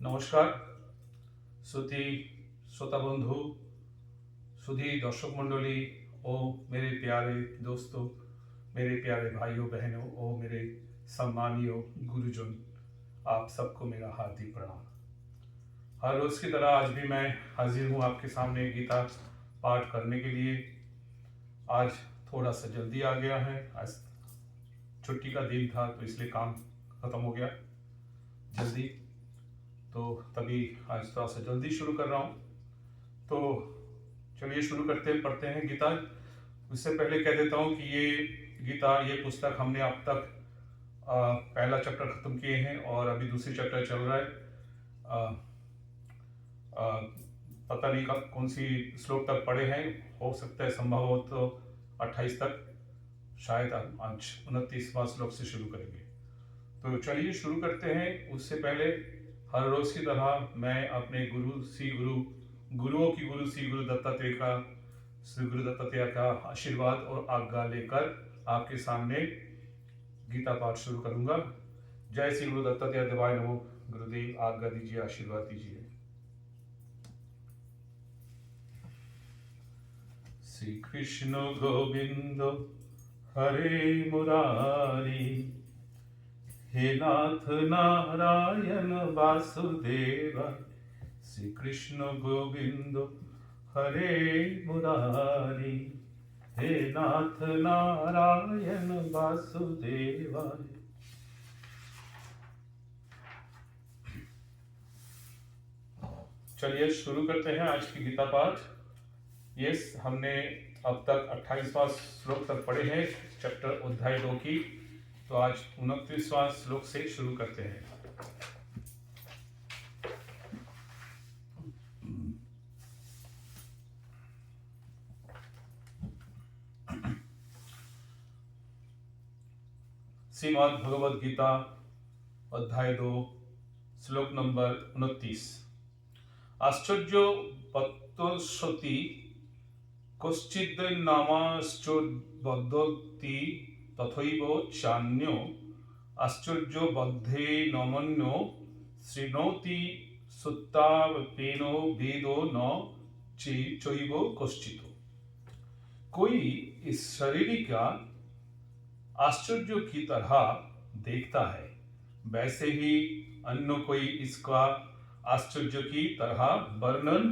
নমস্কার শ্রুতি श्रोता बंधु सुधी दर्शक मंडली ओ मेरे प्यारे दोस्तों, मेरे प्यारे भाइयों बहनों और मेरे सम्मानीय गुरुजन, आप सबको मेरा हार्दिक प्रणाम। हर रोज की तरह आज भी मैं हाजिर हूँ आपके सामने गीता पाठ करने के लिए। आज थोड़ा सा जल्दी आ गया है, आज छुट्टी का दिन था तो इसलिए काम खत्म हो गया जल्दी, तो तभी आज थोड़ा सा जल्दी शुरू कर रहा हूँ। तो चलिए शुरू पढ़ते हैं गीता। उससे पहले कह देता हूँ कि ये पुस्तक हमने अब तक पहला चैप्टर खत्म किए हैं और अभी दूसरी चैप्टर चल रहा है। पता नहीं कब कौन सी श्लोक तक पढ़े हैं, हो सकता है संभव हो तो 28 तक, शायद आज 29वां श्लोक से शुरू करेंगे। तो चलिए शुरू करते हैं। उससे पहले हर रोज की तरह मैं अपने गुरुओं की गुरु श्री गुरु दत्तात्रेय का आशीर्वाद और आज्ञा लेकर आपके सामने गीता पाठ शुरू करूंगा। जय श्री गुरु दत्तात्रेय देवाय नमो। गुरुदेव आज्ञा दीजिए, आशीर्वाद दीजिए। श्री कृष्ण गोविंद हरे मुरारी, हे नाथ नारायण वासुदेव। श्री कृष्ण गोविंद हरे मुरारी, हे नाथ नारायण वासुदेव। चलिए शुरू करते हैं आज की गीता पाठ। यस, हमने अब तक 28वां श्लोक तक पढ़े हैं चैप्टर अध्याय 2 की। तो आज 29वां श्लोक से शुरू करते हैं। श्रीमद् भगवद गीता अध्याय 2 श्लोक नंबर 29। आश्चर्य पत्तोषति कश्चिन्नामाश्चर्यवदति तथैव चान्यो आश्चर्य बद्धे नमन्यो शृणोति सुत्तापेनो वेदो न चैव कश्चित्। कोई इस शरीर का आश्चर्य की तरह देखता है, वैसे ही अन्य कोई इसका आश्चर्य की तरह वर्णन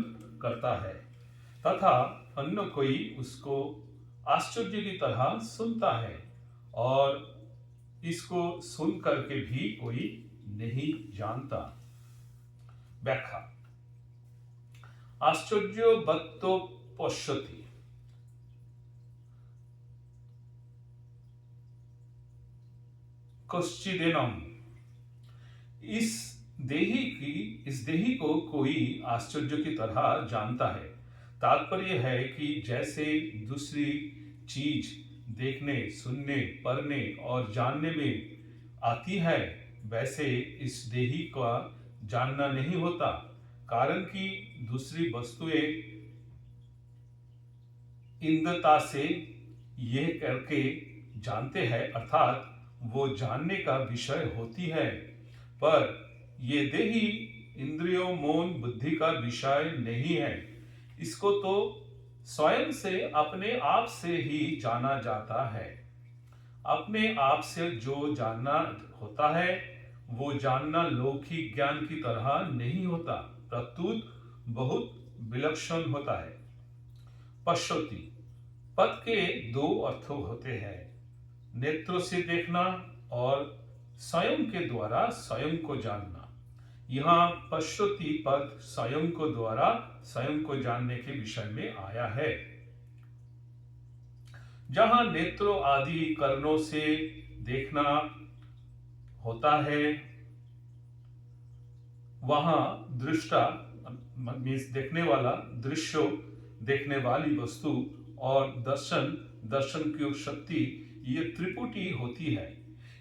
करता है, तथा अन्य कोई उसको आश्चर्य की तरह सुनता है, और इसको सुन करके भी कोई नहीं जानता। व्याख्या। आश्चर्यवत्तो पश्यति, कश्चिदेनम। इस देही को कोई आश्चर्य की तरह जानता है। तात्पर्य है कि जैसे दूसरी चीज देखने, सुनने, पढ़ने और जानने में आती है, वैसे इस देही का जानना नहीं होता, कारण कि दूसरी वस्तुएं इंद्रता से यह करके जानते हैं, अर्थात वो जानने का विषय होती है, पर ये देही इंद्रियों, मौन, बुद्धि का विषय नहीं है। इसको तो स्वयं से अपने आप से ही जाना जाता है। अपने आप से जो जानना होता है वो जानना लौकिक ज्ञान की तरह नहीं होता, प्रत्युत बहुत विलक्षण होता है। पश्यति पद के दो अर्थ होते हैं, नेत्रों से देखना और स्वयं के द्वारा स्वयं को जानना। यहाँ पश्यति पद स्वयं को द्वारा स्वयं को जानने के विषय में आया है। जहां नेत्रों आदि कर्णों से देखना होता है, वहां दृष्टा मीन्स देखने वाला, दृश्यो देखने वाली वस्तु, और दर्शन की शक्ति, ये त्रिपुटी होती है।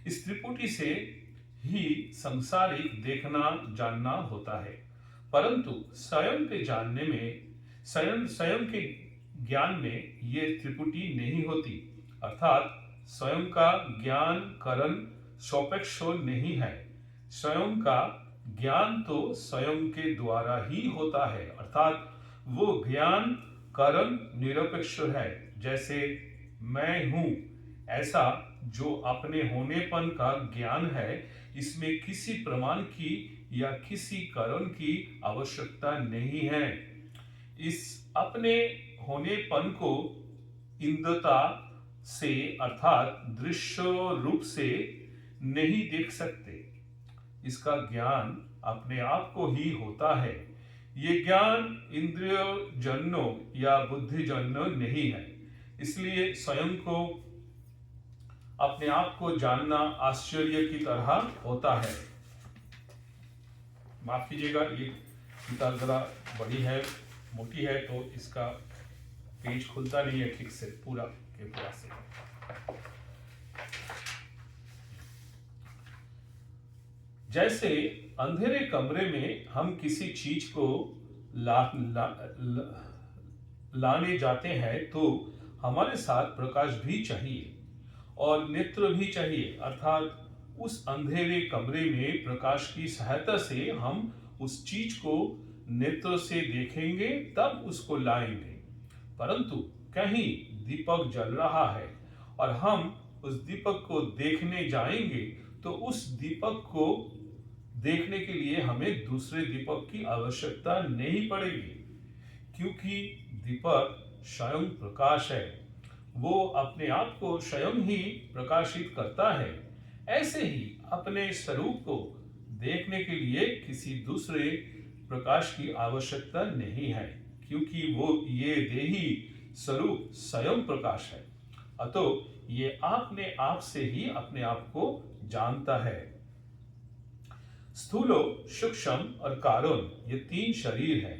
इस त्रिपुटी से ही संसारिक देखना जानना होता है, परंतु स्वयं के जानने में, स्वयं के ज्ञान में ये त्रिपुटी नहीं होती, अर्थात स्वयं का ज्ञान करण सापेक्ष नहीं है। स्वयं का ज्ञान तो स्वयं के द्वारा ही होता है, अर्थात वो ज्ञान कारण निरपेक्ष है। जैसे मैं हूं, ऐसा जो अपने होनेपन का ज्ञान है, इसमें किसी प्रमाण की या किसी कारण की आवश्यकता नहीं है। इस अपने होनेपन को इंद्रता से अर्थात दृश्य रूप से नहीं देख सकते। इसका ज्ञान अपने आप को ही होता है। ये ज्ञान इंद्रिय जन्य या बुद्धि जन्य नहीं है। इसलिए स्वयं को अपने आप को जानना आश्चर्य की तरह होता है। माफ कीजिएगा, ये किताब जरा बड़ी है, मोटी है, तो इसका पेज खुलता नहीं है ठीक से पूरा के पूरा से। जैसे अंधेरे कमरे में हम किसी चीज को लाने जाते हैं तो हमारे साथ प्रकाश भी चाहिए और नेत्र भी चाहिए, अर्थात उस अंधेरे कमरे में प्रकाश की सहायता से हम उस चीज को नेत्र से देखेंगे, तब उसको लाएंगे। परंतु कहीं दीपक जल रहा है और हम उस दीपक को देखने जाएंगे तो उस दीपक को देखने के लिए हमें दूसरे दीपक की आवश्यकता नहीं पड़ेगी, क्योंकि दीपक स्वयं प्रकाश है, वो अपने आप को स्वयं ही प्रकाशित करता है। ऐसे ही अपने स्वरूप को देखने के लिए किसी दूसरे प्रकाश की आवश्यकता नहीं है, क्योंकि वो ये देही स्वरूप स्वयं प्रकाश है। अतः ये अपने आप से ही अपने आप को जानता है। स्थूलो, सूक्ष्म और कारण, ये तीन शरीर है।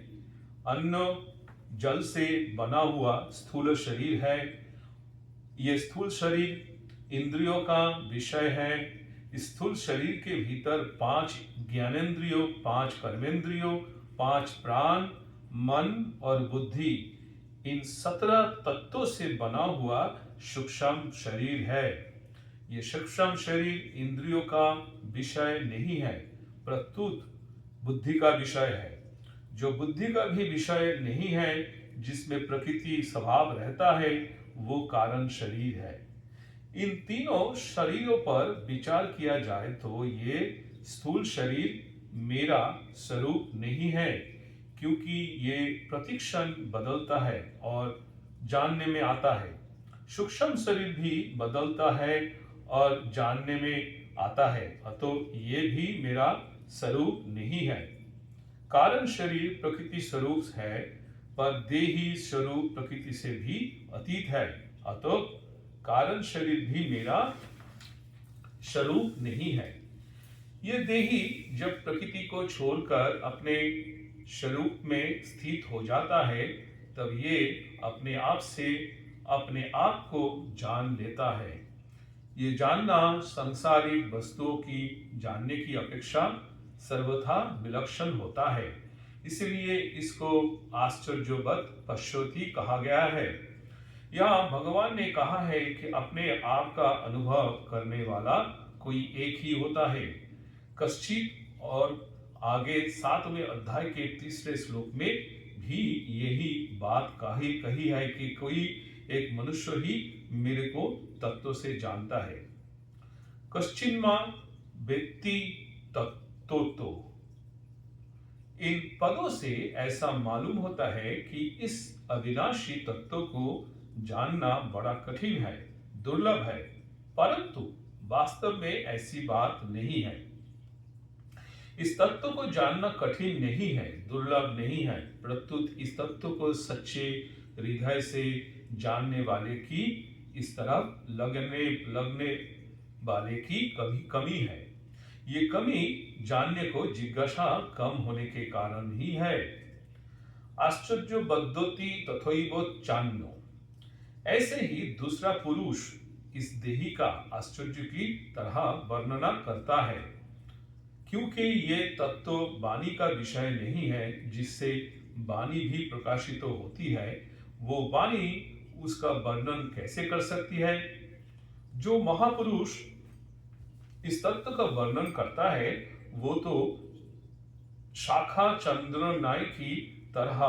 अन्न जल से बना हुआ स्थूल शरीर है। ये स्थूल शरीर इंद्रियों का विषय है। स्थूल शरीर के भीतर 5 ज्ञानेंद्रियों, 5 कर्मेंद्रियों, 5 प्राण, मन और बुद्धि, इन 17 तत्वों से बना हुआ सूक्ष्म शरीर है। ये सूक्ष्म शरीर इंद्रियों का विषय नहीं है, प्रत्युत बुद्धि का विषय है। जो बुद्धि का भी विषय नहीं है, जिसमें प्रकृति स्वभाव रहता है, वो कारण शरीर है। इन तीनों शरीरों पर विचार किया जाए तो ये स्थूल शरीर मेरा स्वरूप नहीं है, क्योंकि ये प्रतिक्षण बदलता है और जानने में आता है। सूक्ष्म शरीर भी बदलता है और जानने में आता है, अतः ये भी मेरा स्वरूप नहीं है। कारण शरीर प्रकृति स्वरूप है, पर देही स्वरूप प्रकृति से भी अतीत है, अतः कारण शरीर भी मेरा स्वरूप नहीं है। ये देही जब प्रकृति को छोड़कर अपने स्वरूप में स्थित हो जाता है, तब ये अपने आप से अपने आप को जान लेता है। ये जानना सांसारिक वस्तुओं की जानने की अपेक्षा सर्वथा विलक्षण होता है, इसलिए इसको आश्चर्यवत पश्यति कहा गया है। यहाँ भगवान ने कहा है कि अपने आप का अनुभव करने वाला कोई एक ही होता है। कश्चित, और आगे 7वें अध्याय के 3रे श्लोक में भी यही बात कही है कि कोई एक मनुष्य ही मेरे को तत्व से जानता है। कश्चिन्मा वेत्ति तत्तो, इन पदों से ऐसा मालूम होता है कि इस अविनाशी तत्व को जानना बड़ा कठिन है, दुर्लभ है, परंतु वास्तव में ऐसी बात नहीं है। इस तत्व को जानना कठिन नहीं है, दुर्लभ नहीं है, प्रत्युत इस तत्व को सच्चे हृदय से जानने वाले की इस तरफ लगने वाले की कमी है। ये कमी जानने को जिज्ञासा कम होने के कारण ही है। आश्चर्य बद्धोति तथैव चान्यो, ऐसे ही दूसरा पुरुष इस देही का आश्चर्य की तरह वर्णना करता है, क्योंकि ये तत्व वाणी का विषय नहीं है, जिससे वाणी भी प्रकाशित होती है। वो वाणी उसका वर्णन कैसे कर सकती है? जो महापुरुष इस तत्व का वर्णन करता है वो तो शाखा चंद्र नाय की तरह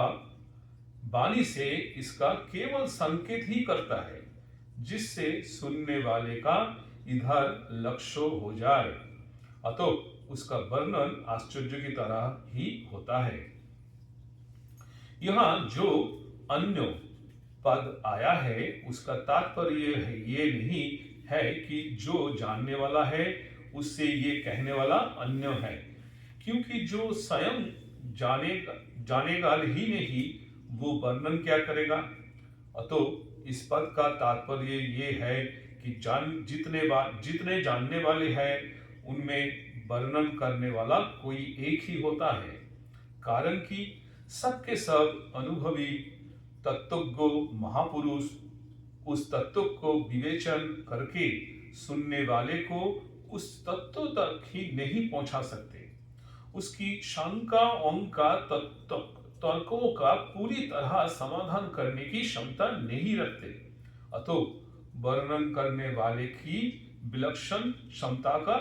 वाणी से इसका केवल संकेत ही करता है, जिससे सुनने वाले का इधर लक्ष्य हो जाए, अतः उसका वर्णन आश्चर्य की तरह ही होता है। यहाँ जो अन्य पद आया है उसका तात्पर्य ये नहीं है कि जो जानने वाला है उससे ये कहने वाला अन्य है, क्योंकि जो स्वयं जानेगा ही नहीं वो वर्णन क्या करेगा। अतः इस पद का तात्पर्य ये है कि जितने जानने वाले हैं उनमें वर्णन करने वाला कोई एक ही होता है, कारण कि सबके सब अनुभवी तत्वज्ञ महापुरुष उस तत्व को विवेचन करके सुनने वाले को उस तत्व तक ही नहीं पहुंचा सकते, उसकी शंका का तर्कों का पूरी तरह समाधान करने की क्षमता नहीं रखते। अतः वर्णन करने वाले की विलक्षण क्षमता का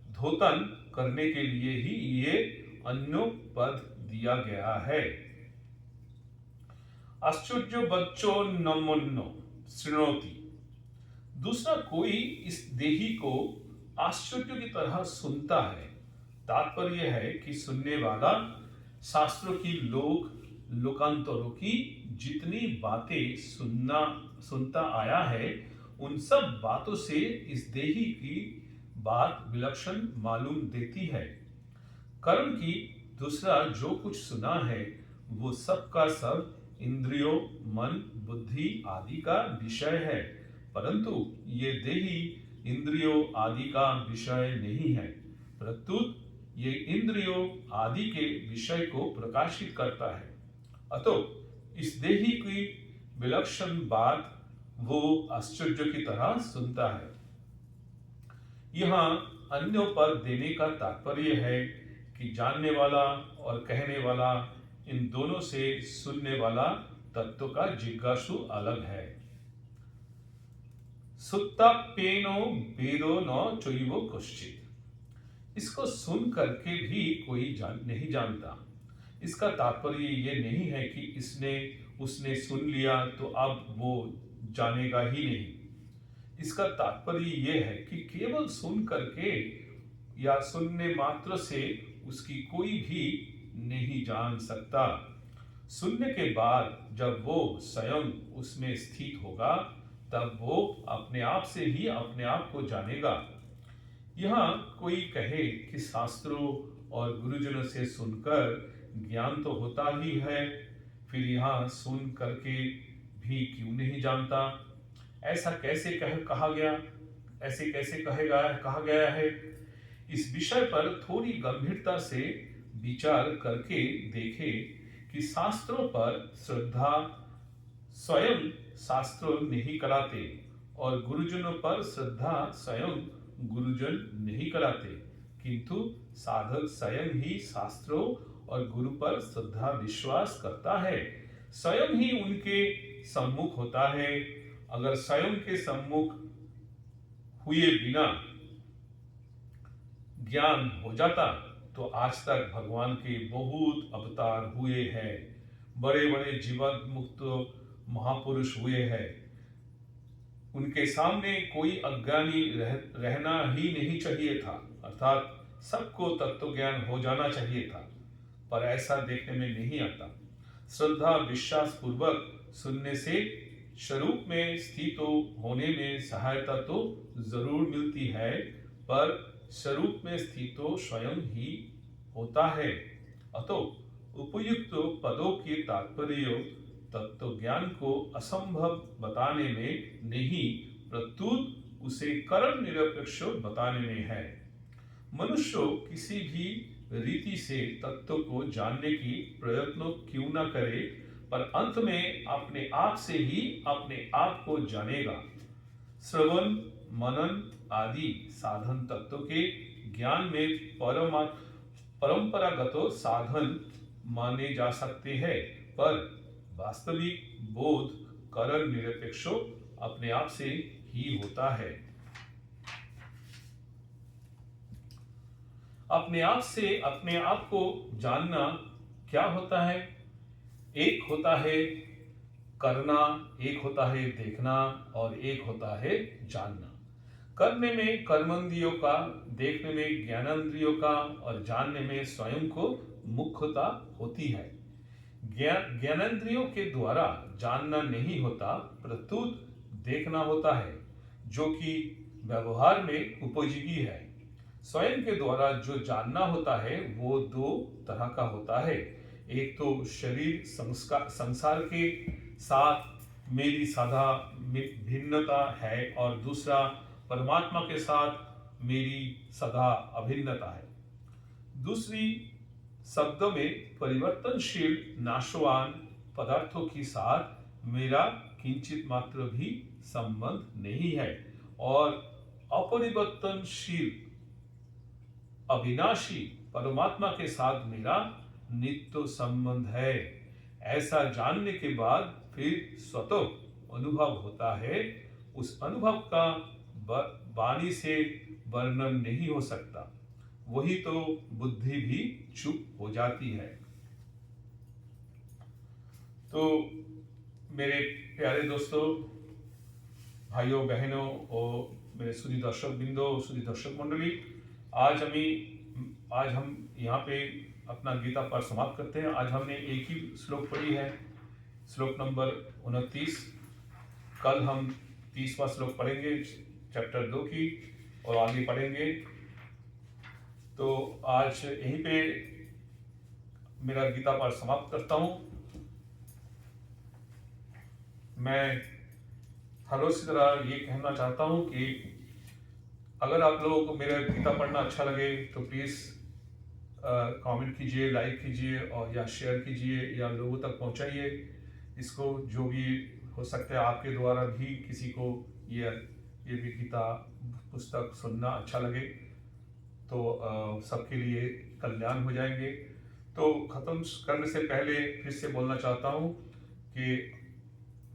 द्योतन करने के लिए ही ये अन्य पद दिया गया है। आश्चर्य बच्चो नमनो शृणोति। दूसरा कोई इस देही को आश्चर्य की तरह सुनता है, तात्पर्य है कि सुनने वाला शास्त्रों की लोकांतरों की जितनी बातें सुनता आया है उन सब बातों से इस देही की बात विलक्षण मालूम देती है, कारण कि दूसरा जो कुछ सुना है वो सब का सब इंद्रियों, मन, बुद्धि आदि का विषय है, परंतु ये देही इंद्रियों आदि का विषय नहीं है, प्रत्युत ये इंद्रियों आदि के विषय को प्रकाशित करता है। अतः इस देही की विलक्षण बात वो आश्चर्य की तरह सुनता है। यहाँ अन्य पद देने का तात्पर्य है कि जानने वाला और कहने वाला इन दोनों से सुनने वाला तत्व का जिज्ञासु अलग है। सुत्ताप्येनो वेदो न चैव कश्चित्। इसको सुन करके भी कोई नहीं जानता। इसका तात्पर्य ये नहीं है कि उसने सुन लिया तो अब वो जानेगा ही नहीं। इसका तात्पर्य ये है कि केवल सुन करके या सुनने मात्र से उसकी कोई भी नहीं जान सकता। सुनने के बाद जब वो स्वयं उसमें स्थित होगा तब वो अपने आप से ही अपने आप को जानेगा। यहाँ कोई कहे कि शास्त्रों और गुरुजनों से सुनकर ज्ञान तो होता ही है, फिर यहाँ सुन करके भी क्यों नहीं जानता, ऐसा कैसे कहा गया है। इस विषय पर थोड़ी गंभीरता से विचार करके देखें कि शास्त्रों पर श्रद्धा स्वयं शास्त्र नहीं कराते और गुरुजनों पर श्रद्धा स्वयं गुरुजन नहीं कराते, किंतु साधक स्वयं ही शास्त्रों और गुरु पर श्रद्धा विश्वास करता है, स्वयं ही उनके सम्मुख होता है। अगर स्वयं के सम्मुख हुए बिना ज्ञान हो जाता तो आज तक भगवान के बहुत अवतार हुए हैं, बड़े बड़े जीवन मुक्त महापुरुष हुए हैं, उनके सामने कोई अज्ञानी रहना ही नहीं चाहिए था, अर्थात सबको तत्व ज्ञान हो जाना चाहिए था, पर ऐसा देखने में नहीं आता। श्रद्धा विश्वास पूर्वक सुनने से स्वरूप में स्थित होने में सहायता तो जरूर मिलती है, पर स्वरूप में स्थित स्वयं ही होता है। अतः उपयुक्त पदों के तात्पर्य तत्व ज्ञान को असंभव बताने में नहीं, प्रत्युत उसे कर्म निरपेक्ष बताने में है। मनुष्य किसी भी रीति से तत्व को जानने की प्रयत्न क्यों न करे, पर अंत में अपने आप से ही अपने आप को जानेगा। श्रवण, मनन आदि साधन तत्व के ज्ञान में परंपरागत साधन माने जा सकते हैं, पर वास्तविक बोध कर्म निरपेक्ष अपने आप से ही होता है। अपने आप से अपने आप को जानना क्या होता है? एक होता है करना, एक होता है देखना और एक होता है जानना। करने में कर्मेंद्रियों का, देखने में ज्ञानेंद्रियों का और जानने में स्वयं को मुख्यता होती है। ज्ञानेंद्रियों के द्वारा जानना नहीं होता, प्रत्युत देखना होता है, जो कि व्यवहार में उपयोगी है। स्वयं के द्वारा जो जानना होता है वो दो तरह का होता है। एक तो शरीर संसार के साथ मेरी साधा भिन्नता है और दूसरा परमात्मा के साथ मेरी सदा अभिन्नता है। दूसरी शब्दों में परिवर्तनशील नाशवान पदार्थों के साथ मेरा किंचित मात्र भी संबंध नहीं है और अपरिवर्तनशील अविनाशी परमात्मा के साथ मेरा नित्य संबंध है। ऐसा जानने के बाद फिर स्वतः अनुभव होता है। उस अनुभव का वाणी से वर्णन नहीं हो सकता। वही तो बुद्धि भी चुप हो जाती है। तो मेरे प्यारे दोस्तों, भाइयों बहनों और मेरे सुधी दर्शक बिंदु, सुधी दर्शक मंडली, आज हम यहाँ पे अपना गीता पाठ समाप्त करते हैं। आज हमने एक ही श्लोक पढ़ी है, श्लोक नंबर 29। कल हम 30वां श्लोक पढ़ेंगे चैप्टर 2 की और आगे पढ़ेंगे। तो आज यहीं पे मेरा गीता पाठ समाप्त करता हूँ। मैं हर रोज की तरह ये कहना चाहता हूँ कि अगर आप लोगों को मेरा गीता पढ़ना अच्छा लगे तो प्लीज़ कमेंट कीजिए, लाइक कीजिए और या शेयर कीजिए या लोगों तक पहुँचाइए इसको। जो भी हो सकता है आपके द्वारा भी किसी को ये भी गीता पुस्तक सुनना अच्छा लगे तो सबके लिए कल्याण हो जाएंगे। तो ख़त्म करने से पहले फिर से बोलना चाहता हूँ कि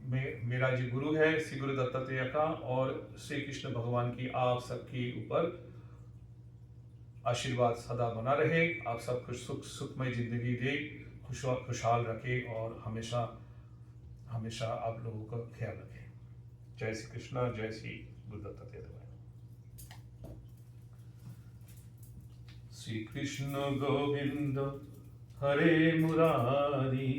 मेरा जो गुरु है श्री गुरु दत्तात्रेय का और श्री कृष्ण भगवान की आप सबके ऊपर आशीर्वाद सदा बना रहे। आप सब कुछ सुखमय जिंदगी दे, खुशहाल रखे और हमेशा हमेशा आप लोगों का ख्याल रखें। जय श्री कृष्णा, जय श्री गुरु दत्तात्रेय। श्री कृष्ण गोविंद हरे मुरारी,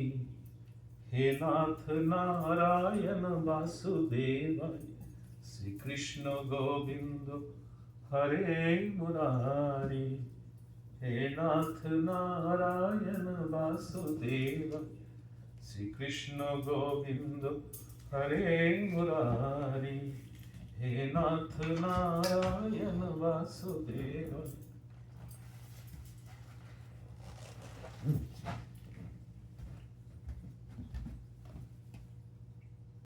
हे नाथ नारायण वासुदेवाय। श्री कृष्ण गोविंद हरे मुरारी, हे नाथ नारायण वासुदेवाय। श्री कृष्ण गोविंद हरे मुरारी, हे नाथ नारायण वासुदेवाय।